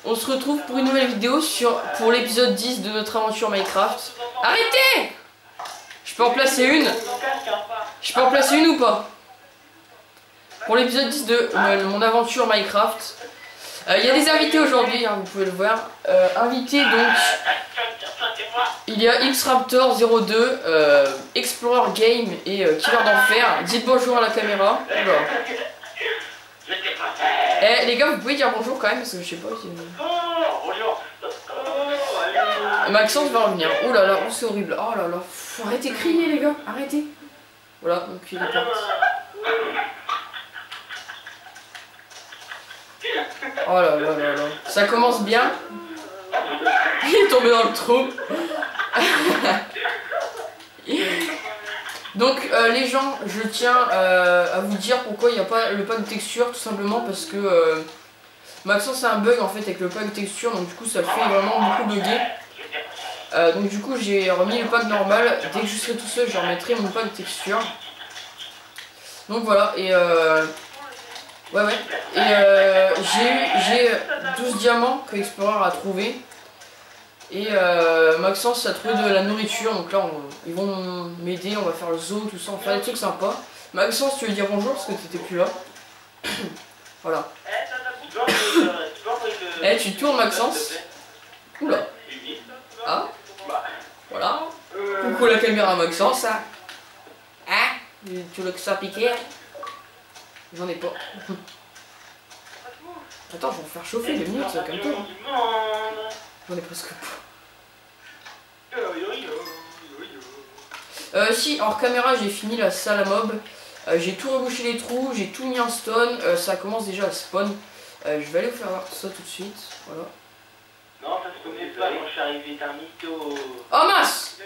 On se retrouve pour une nouvelle vidéo pour l'épisode 10 de notre aventure Minecraft. Arrêtez! Je peux en placer une? Je peux en placer une ou pas? Pour l'épisode 10 de mon aventure Minecraft. Il y a des invités aujourd'hui, hein, vous pouvez le voir. Invités donc, il y a Xraptor02, Explorer Game et Killer d'Enfer. Dites bonjour à la caméra. Eh les gars, vous pouvez dire bonjour quand même parce que je sais pas si... Bonjour. Maxence va revenir. Oh là là, c'est horrible. Oh là là, arrêtez de crier les gars, arrêtez. Voilà, donc il est parti. Oh là là là là, ça commence bien. Il est tombé dans le trou. Donc les gens, je tiens à vous dire pourquoi il n'y a pas le pack de texture, tout simplement parce que Maxence a un bug en fait avec le pack de texture, donc du coup ça le fait vraiment beaucoup bugger. Donc du coup j'ai remis le pack normal, dès que je serai tout seul je remettrai mon pack de texture. Donc voilà, et ouais, et j'ai 12 diamants que Explorer a trouvé. Et Maxence a trouvé de la nourriture, donc là ils vont m'aider, on va faire le zoo, tout ça, on va faire des trucs sympas. Maxence, tu veux dire bonjour parce que t'étais plus là. Voilà. Eh, tu tournes Maxence. Oula. Ah. Voilà. Coucou la caméra Maxence. Hein. Tu veux que ça pique? J'en ai pas. Attends, je vais vous faire chauffer 2 minutes, ça comme toi. J'en ai presque pas. Si, hors caméra, j'ai fini la salle à mob. J'ai tout rebouché les trous, j'ai tout mis en stone. Ça commence déjà à spawn. Je vais aller vous faire voir ça tout de suite. Voilà. Non, ça se connaît pas, moi je suis arrivé, t'es un mytho. Oh mince!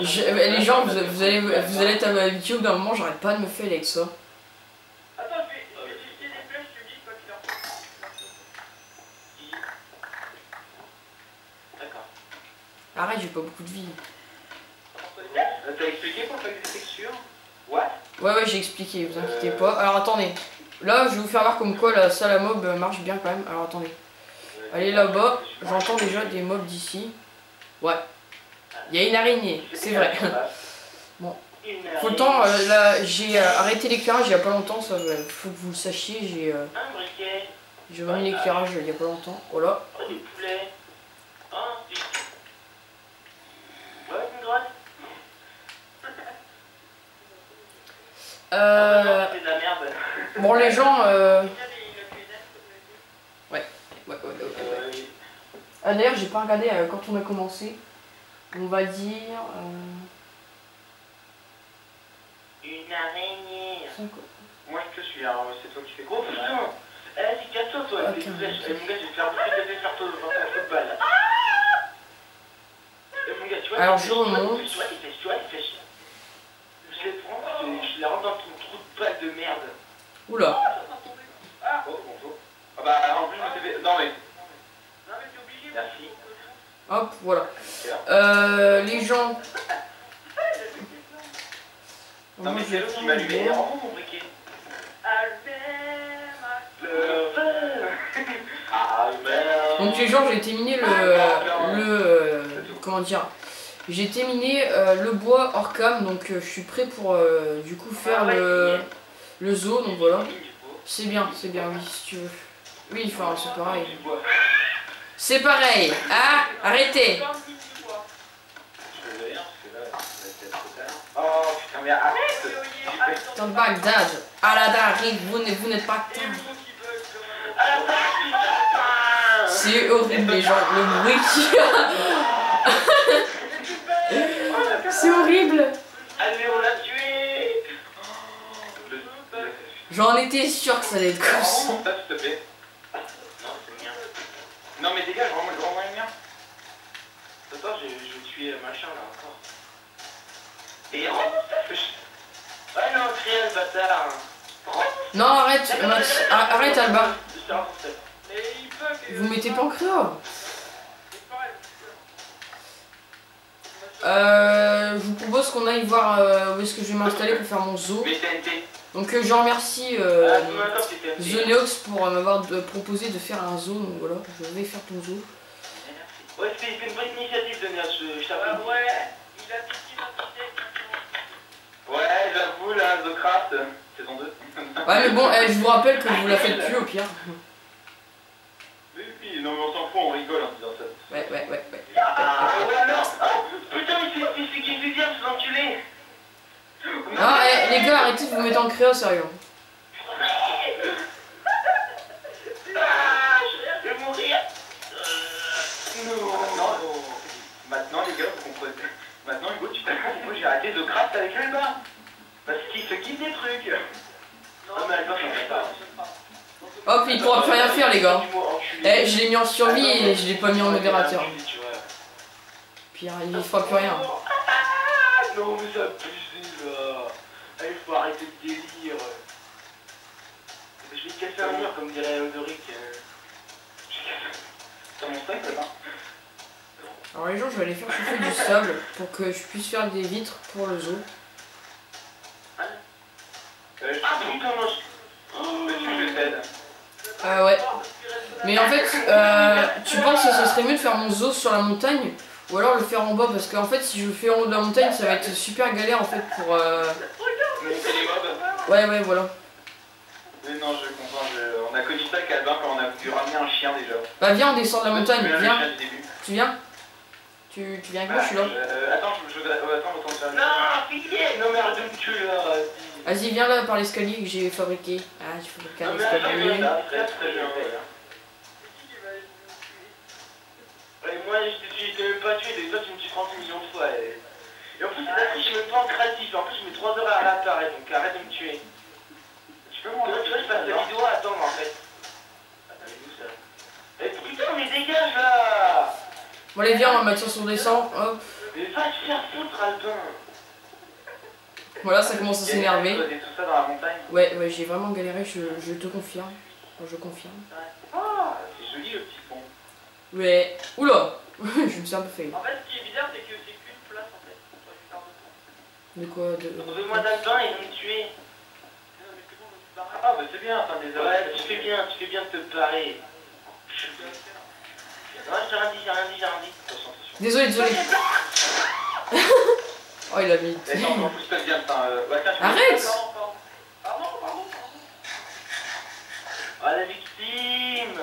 Les gens, vous allez être habitués d'un moment, j'arrête pas de me faire avec ça. Attends, je vais tester des flèches, tu me dis quoi qu'il en faut. D'accord. Arrête, j'ai pas beaucoup de vie. T'as expliqué pour faire des textures? What? Ouais, j'ai expliqué, vous inquiétez pas. Alors attendez, là je vais vous faire voir comme quoi la salle à mob marche bien quand même. Alors attendez, allez là-bas, j'entends déjà des mobs d'ici. Ouais, il y a une araignée, c'est vrai. Bon, faut le temps, là j'ai arrêté l'éclairage il y a pas longtemps, ça faut que vous le sachiez, j'ai remis l'éclairage il y a pas longtemps. Voilà. Des poulets. Ouais, une grotte. C'est de la merde. Bon les gens, ouais. D'ailleurs j'ai pas regardé quand on a commencé. On va dire... Une araignée. 5... Moi je te suis, alors c'est toi qui fais gros. Putain. Vas-y, casse-toi toi, avec des flèches. Mon gars, je vais te faire bouffer des flèches partout dans ton football. Mon gars, tu vois, alors je remonte. Tu vois, les flèches. Je les prends, je les rentre dans ton trou de balle de merde. Oula. Oh, bonjour. Ah bah, en plus, je me suis fait... Non mais t'es obligé. Merci. Hop, voilà. Les gens... Non mais c'est l'autre qui m'a allumé. Rends-moi mon briquet. Donc les gens, j'ai terminé comment dire, j'ai terminé le bois hors cam, donc je suis prêt pour du coup faire le zoo, donc voilà. C'est bien, oui, si tu veux. Oui, enfin, c'est pareil. C'est pareil, hein? Arrêtez! Oh putain, mais arrête! Dans Bagdad, Aladdin arrive, vous n'êtes pas temps. C'est horrible les gens, le bruit qu'il y a. C'est horrible. Allez, on l'a tué! J'en étais sûr que ça allait être comme ça. Ça, s'il te plaît. Non, c'est le mien. Non, mais dégage, rends-moi le mien. Attends, je vais tuer machin là encore. Et ouais, non, créel, bâtard. Non, arrête, Max, arrête Alba. Vous mettez pas en créa. Je vous propose qu'on aille voir où est-ce que je vais m'installer pour faire mon zoo. Mais TNT. Donc je remercie The Neox pour m'avoir proposé de faire un zoo. Donc voilà, je vais faire ton zoo. Ouais, c'est une bonne initiative de Neox, je t'applaudis. Ouais, il a piqué notre idée. Ouais, j'avoue, là, The Craft, saison 2. Ouais, mais bon, je vous rappelle que vous la faites plus au pire. Oui, non, mais on s'en fout, on rigole en disant ça. Ouais. Ouais, non. Putain, mais c'est qui fait dire, ce enculé. Ah, les gars, arrêtez de vous mettre en créa, sérieux. Je vais mourir. Non. Maintenant, les gars, vous comprenez. Maintenant, Hugo, tu comprends pourquoi j'ai arrêté de craft avec le bas. Parce qu'il se kiffe des trucs. Non, mais Albin, j'en fais pas. Hop, il pourra plus rien faire, les gars. Je l'ai mis en survie et je l'ai pas mis en modérateur. Pire, il fera plus rien. Non, mais ça abusé là. Il faut arrêter le délire. Je vais te casser un mur, comme dirait Odoric. C'est mon steak là. Alors les gens, je vais aller faire chauffer du sable pour que je puisse faire des vitres pour le zoo. Putain, moi je t'aide. Ouais. Mais en fait, tu penses que ce serait mieux de faire mon zoo sur la montagne ou alors le faire en bas? Parce qu'en fait, si je le fais en haut de la montagne, ça va être super galère en fait pour... Monter les mobs. Ouais, voilà. Mais non, je comprends. On a connu ça avec Albin quand on a voulu ramener un chien déjà. Bah viens, on descend de la montagne, viens. Tu viens? Tu viens avec moi, je suis là. Attends, attends, ça. Non, pitié. Non, merde, de me tuer là. Vas-y, viens là par l'escalier que j'ai fabriqué. Ah, j'ai fabriqué un escalier. Très bien. Moi, je t'ai même pas tué, et toi tu me tues 30 millions de fois. Et en plus, c'est la triche, je me prends en créatif. En plus, je mets 3 heures à réapparaître, donc arrête de me tuer. Tu peux m'en tu vois, je passe la vidéo à attendre en fait. Eh putain, mais dégage là. Bon, allez, viens, Mathias, on descend. Hop. Mais va te faire foutre, Albin. Voilà, ça commence à s'énerver. Ouais, j'ai vraiment galéré, je te confirme. Enfin, je confirme. Ah, c'est joli le petit pont. Ouais. Oula. Je me suis un peu fait. En fait, ce qui est bizarre, c'est que c'est qu'une place en fait. De quoi? Trouvez-moi d'Albin et vous me tuez. Ah bah c'est bien, enfin désolé. Ouais, tu fais bien de te barrer. Non, j'ai rien dit. Désolé. Oh, il a mis. Arrête! Pardon. Ah, la victime!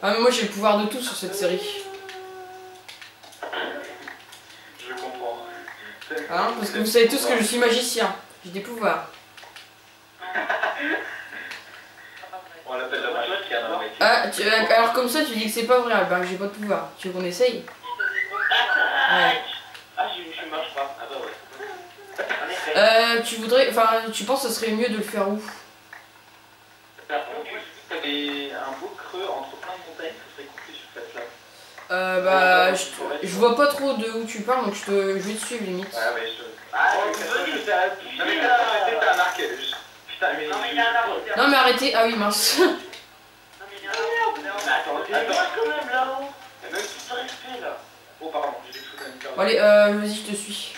Ah, mais moi j'ai le pouvoir de tout sur cette série. Je comprends. Hein? Parce que vous savez tous que je suis magicien. J'ai des pouvoirs. On l'appelle la magie. Ah, alors comme ça tu dis que c'est pas vrai, Albin, que j'ai pas de pouvoir. Tu veux qu'on essaye? Ouais. Ah, je marche pas. Ah bah ouais. Tu voudrais... Enfin, tu penses que ce serait mieux de le faire où? T'avais un beau creux entre plein de montagnes, ça serait cool que tu fasses là. Je vois pas trop de où tu parles, donc je vais te suivre limite. Ah ouais, non mais t'as un arc. Putain, mais... Non mais arrêtez, ah oui mince. Attends, quand même là-haut. Il y a même tout le respect là. Oh pardon, j'ai des choses à me faire. Bon allez, vas-y, je te suis.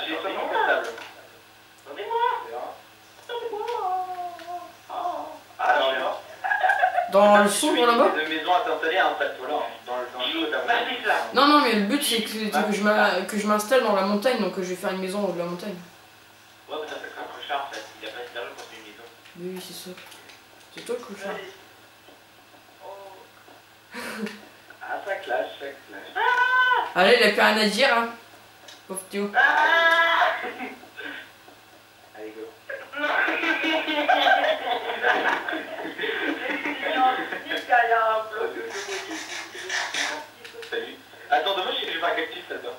J'ai pas mon portable. Alors, dans le sombre là-bas? De maison à t'installer un pas de toi là, dans le là. Non, mais le but c'est que je m'installe dans la montagne, donc je vais faire une maison au haut de la montagne. Ouais, mais ça fait un clochard en fait. Il a pas d'argent pour faire une maison. Oui, c'est ça. C'est toi le clochard. Ah, ça clash. Allez, il a plus rien à dire, hein. Pauvre Théo. Allez, go. Salut. Attends, demain je vais faire un cactus là-dedans.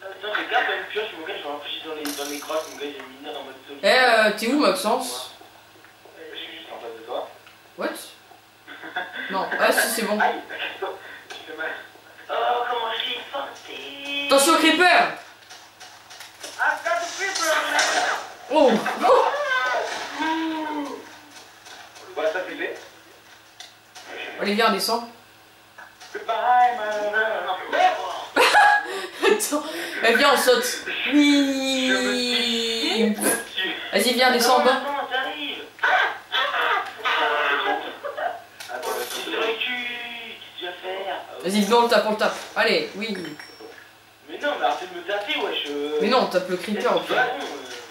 Attends, je garde une pioche, mon gars, je vais réfléchir dans les grottes, mon gars, j'ai mis dans mode solide. T'es où, Maxence? Je suis juste en face de toi. What? Non, ah si, c'est bon. Aïe, tu fais mal. Oh, comment je l'ai forcé. Attention au creeper! I've got the creeper. Oh! Voilà, ça c'est fait. Allez, viens, descends. Goodbye, Attends, viens, on saute. Oui. oui. Vas-y, viens, descends en bas. Attends, t'arrives. Attends, tu te recules. Qu'est-ce que tu vas faire? Vas-y, viens, on le tape. Allez, oui. Mais non, mais arrêtez de me taper, wesh. Mais non, on tape le creeper au pire.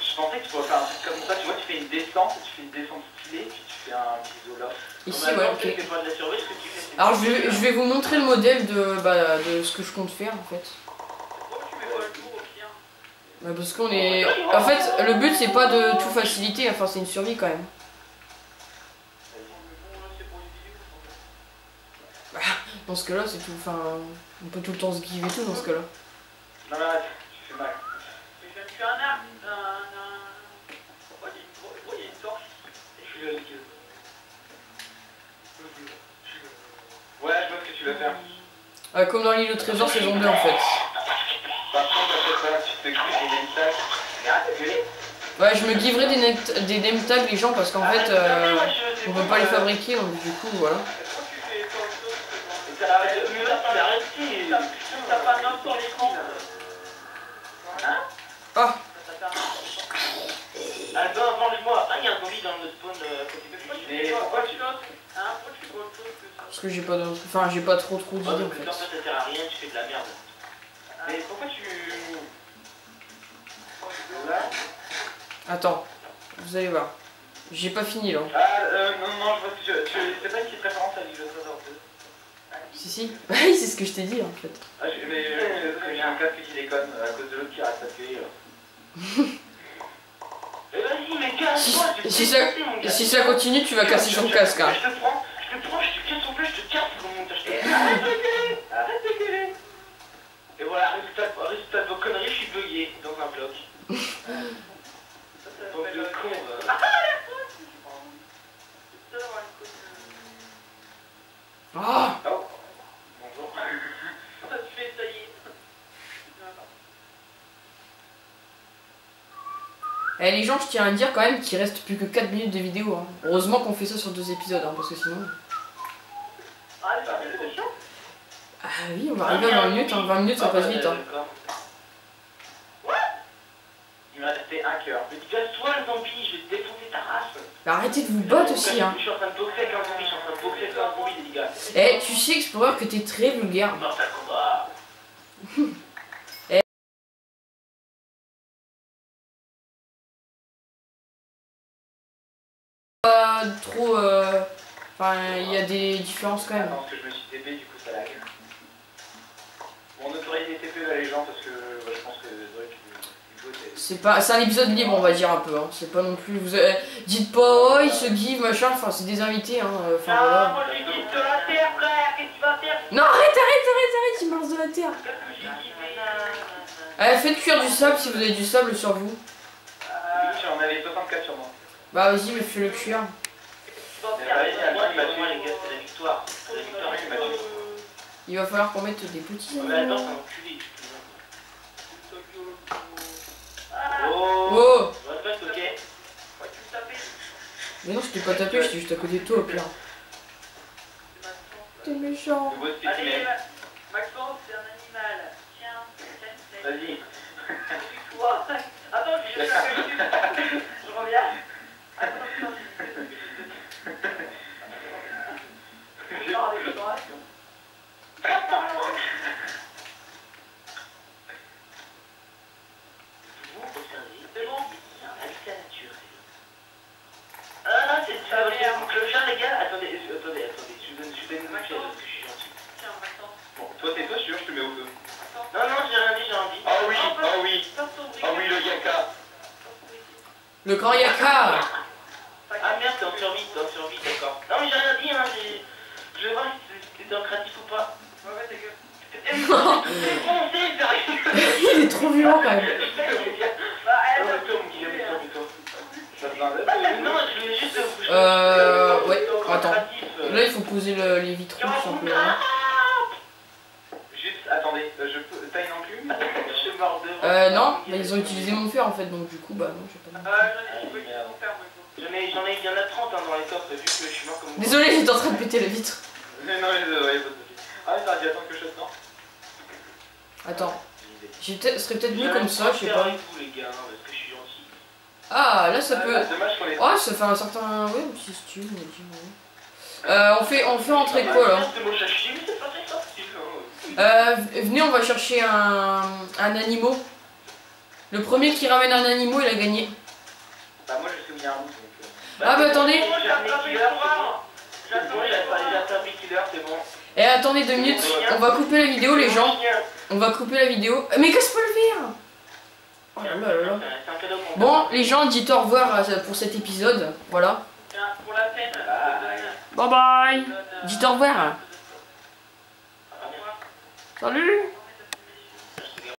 Je pensais que tu pourrais faire un truc comme ça. Tu vois, tu fais une descente stylée, puis tu fais un petit zoo là. Ici, ouais, ok. Tu fais pas de la survie, ce que tu fais. Alors, je vais vous montrer le modèle de ce que je compte faire en fait. Pourquoi tu mets pas le tour au pire? Bah, parce qu'on est. En fait, le but c'est pas de tout faciliter, enfin, c'est une survie quand même. Bah, dans ce cas-là, c'est tout. Enfin, on peut tout le temps se give et tout dans ce cas-là. Non, mais arrête, tu fais mal. Mais tu as un arbre, pourquoi il y a une torche? Je suis avec eux. Ouais, je vois ce que tu vas faire. Comme dans l'île au trésor saison 2 en fait. Par contre, après ça, tu te cries des name tags. Mais arrête de gueuler. Ouais, je me giverai des name tags les gens parce qu'en fait, on peut pas les fabriquer donc du coup, voilà. Mais arrêtez. T'as pas un homme sur l'écran. Hein? Ah! Attends, venge-moi. Ah, il y a un zombie dans le spawn à côté de moi. Mais pourquoi tu l'as? Hein? Pourquoi tu fais autre chose que ça? Parce que j'ai pas de... Enfin, j'ai pas trop d'idées en fait. En fait, ça sert à rien, tu fais de la merde. Mais pourquoi tu... Là? Attends, vous allez voir. J'ai pas fini là. Ah, non, je vois ce que tu... C'est pas une petite référence à l'île de Trésor 2. Si. Oui, c'est ce que je t'ai dit en fait. Ah, mais j'ai un casque qui déconne à cause de l'autre qui reste tapé. Mais vas-y, mais casse-toi, Si ça continue, tu vas casser son casque. Hein. Je te prends, je te casse son bleu, je te casse comment t'acheter. Arrête de gueuler. Et voilà, résultat de vos conneries, je suis bugué dans un bloc. Donc de con, Ah! Oh, bonjour. Ça te fait, ça y est. Eh les gens, je tiens à dire quand même qu'il reste plus que 4 minutes de vidéo. Hein. Heureusement qu'on fait ça sur 2 épisodes, hein, parce que sinon... Ah oui, on va arriver à 20 minutes, hein. 20 minutes ça passe vite. Hein. Il m'a resté un cœur. Mais casse-toi le zombie, je vais te défoncer ta race. Bah, arrêtez de vous battre aussi, hein. Je suis en train de boxer avec un zombie, je suis en train de boxer avec un zombie, les gars. Eh, tu sais, Explorer, que t'es très vulgaire. Mortal Kombat. Pas trop... Enfin, il y a des différences quand même. Attends, parce que je me suis TP, du coup ça lag. Bon, on autorise les TP là, les gens, parce que je pense que c'est pas... C'est un épisode libre, on va dire un peu. Hein. C'est pas non plus... Vous dites pas, oh, il se give, machin. Enfin, c'est des invités, hein. Enfin, voilà. moi j'ai dit de la terre, frère. Qu'est-ce que tu vas faire? Non, arrête, il marche de la terre. Allez, faites cuire du sable si vous avez du sable sur vous. J'en avais 64 sur moi. Bah, vas-y, mais fais-le cuire. Il va falloir qu'on mette des petits animaux. Oh! Mais non, je t'ai pas tapé, j'étais juste à côté de toi au pire. T'es méchant. Allez, Maxence, c'est un animal. Tiens, vas-y. Attends, je vais je reviens. Les gars, attendez, je vous donne une pièce parce que je suis gentil. Tiens, Maxence. Bon, toi t'es pas sûr, je te mets au feu. Non, j'ai rien dit. Ah oui, ah oui, le yaka. Le grand yaka. Ah merde, t'es en survie, d'accord. Non mais j'ai rien dit, hein, je vais voir si t'étais en créatif ou pas. Ouais, t'es que... Il est trop violent quand même. Ouais, attends. Là, il faut poser les vitraux tout simplement. Juste, attendez, je peux... Taille non plus. Je suis mort de... Non, mais ils ont utilisé mon fer en fait, donc du coup, bah non, je sais pas. J'en ai, il y en a 30 hein, dans les coffres, vu que je suis mort comme moi. Désolé, j'étais en train de péter la vitre. Non, désolé, pas de soucis. Ah, mais t'aurais dû attendre que je saute, non? Attends. Ce serait peut-être mieux comme ça, je sais pas. Avec vous, les gars, parce que je suis gentil. Ah, là ça peut... C'est dommage qu'on ait... Oh, ça fait un certain... Ouais, un petit style, on a dit, ouais. On fait entrer quoi, là? Venez, on va chercher un animal. Le premier qui ramène un animal, il a gagné. Bah moi je sais où il y a un bout. Ah bah attendez. Eh, attendez 2 minutes, on va couper la vidéo, les gens. On va couper la vidéo. Mais casse pas le verre! Oh là là là là. Bon, les gens, dites au revoir pour cet épisode. Voilà. Bye bye. Dites au revoir. Salut.